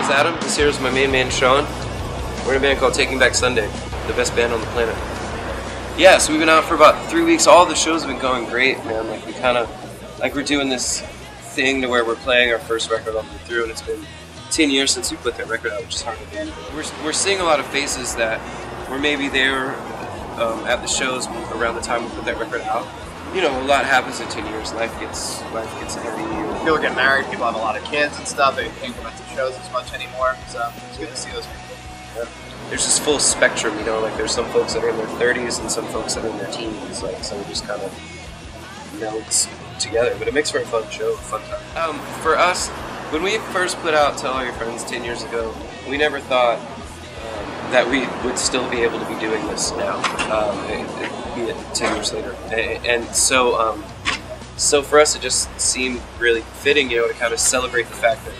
name's Adam. This here is my main man, Shaun. We're in a band called Taking Back Sunday, the best band on the planet. Yeah, so we've been out for about 3 weeks. All the shows have been going great, man. Like, we kind of, like, we're doing this thing to where we're playing our first record all the way through, and it's been 10 years since we put that record out, which is hard to believe. We're seeing a lot of faces that were maybe there at the shows around the time we put that record out. You know, a lot happens in 10 years. Life gets heavy. People get married, people have a lot of kids and stuff. They can't come to shows as much anymore, so it's good to see those people. Yeah. There's this full spectrum, you know, like there's some folks that are in their 30s and some folks that are in their teens, like, so it just kind of melts together. But it makes for a fun show, a fun time. For us, when we first put out Tell All Your Friends 10 years ago, we never thought that we would still be able to be doing this now, be it 10 years later. And so, so for us it just seemed really fitting, you know, to kind of celebrate the fact that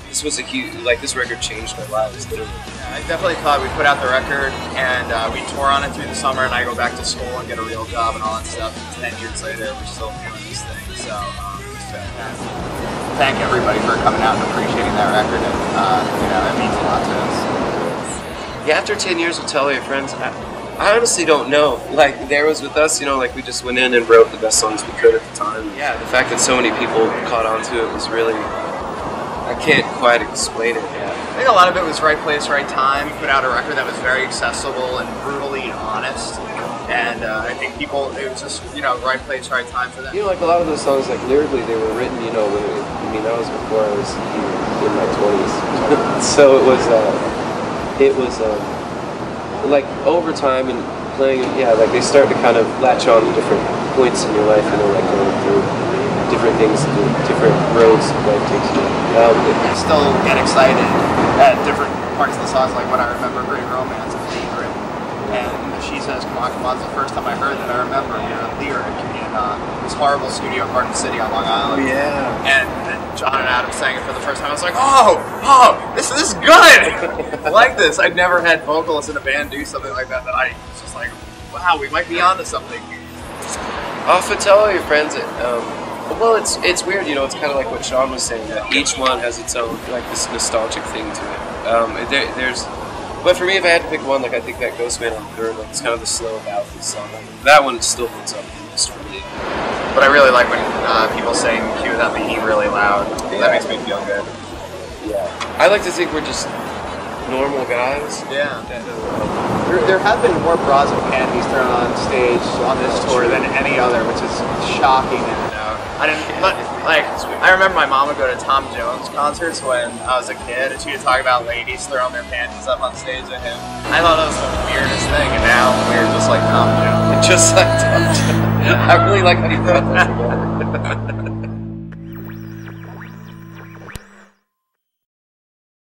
this was a huge, like, this record changed our lives, literally. Yeah, I definitely thought we put out the record and we tour on it through the summer, and I go back to school and get a real job and all that stuff. And 10 years later, we're still doing these things, so it's fantastic. Thank everybody for coming out and appreciating that record, and you know, it means a lot to us. Yeah, after 10 years with Tell All Your Friends, I honestly don't know. Like, there was with us, you know, like, we just went in and wrote the best songs we could at the time. Yeah, the fact that so many people caught on to it was really, I can't quite explain it. Yeah. I think a lot of it was right place, right time. We put out a record that was very accessible and brutally honest, and I think people, it was just, you know, right place, right time for them. You know, like, a lot of those songs, like, lyrically, they were written, you know, I mean, that was before I was in my 20s. So it was like, over time and playing, yeah, like, they start to kind of latch on to different points in your life, you know, like going through different things, different roads life takes you. I still get excited at different parts of the songs, like when I remember Great Romance of Favorite, and she says, come on, it's the first time I heard that I remember, you know, lyric in this horrible studio in Garden City on Long Island. Oh, yeah. And John and Adam sang it for the first time. I was like, oh, this is good! I like this. I'd never had vocalists in a band do something like that I was just like, wow, we might be onto something. Off of Tell All Your Friends, well, it's weird, you know, it's kind of like what Shaun was saying, that each one has its own, like, this nostalgic thing to it. But for me, if I had to pick one, like, I think that Ghost Man on the third, like, it's kind of the slow ballad song. That one still holds up the most for me. But I really like when people sing Cue That Beat really loud. Yeah. That makes me feel good. Yeah. I like to think we're just normal guys. Yeah. There have been more bras and panties thrown on stage on this tour than any other, which is shocking. I didn't, like, I remember my mom would go to Tom Jones concerts when I was a kid, and she would talk about ladies throwing their panties up on stage with him. I thought that was the weirdest thing, and now we're just like Tom Jones. Just like Tom Jones. I really like how you brought that together.